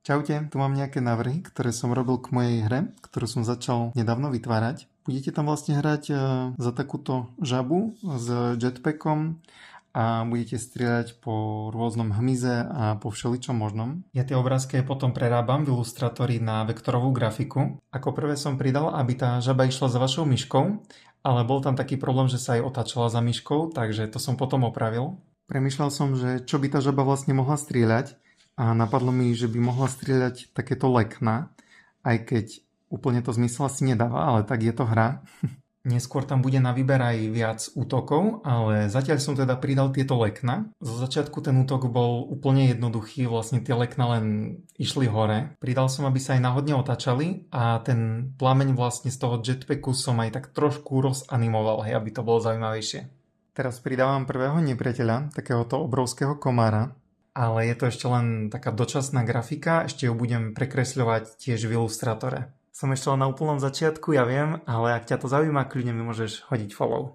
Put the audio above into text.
Čaute, tu mám nejaké návrhy, ktoré som robil k mojej hre, ktorú som začal nedávno vytvárať. Budete tam vlastne hrať za takúto žabu s jetpackom a budete strieľať po rôznom hmyze a po všeličom možnom. Ja tie obrázky potom prerábam v Illustratori na vektorovú grafiku. Ako prvé som pridal, aby tá žaba išla za vašou myškou, ale bol tam taký problém, že sa aj otáčala za myškou, takže to som potom opravil. Premýšľal som, že čo by tá žaba vlastne mohla strieľať a napadlo mi, že by mohla strieľať takéto lekna, aj keď úplne to zmysel asi nedáva, ale tak je to hra. Neskôr tam bude na výber aj viac útokov, ale zatiaľ som teda pridal tieto lekna. Zo začiatku ten útok bol úplne jednoduchý, vlastne tie lekna len išli hore. Pridal som, aby sa aj náhodne otáčali a ten plameň vlastne z toho jetpacku som aj tak trošku rozanimoval, hej, aby to bolo zaujímavejšie. Teraz pridávam prvého nepriateľa, takéhoto obrovského komára. Ale je to ešte len taká dočasná grafika, ešte ju budem prekresľovať tiež v Illustratore. Som ešte len na úplnom začiatku, ja viem, ale ak ťa to zaujíma, kľudne mi môžeš hodiť follow.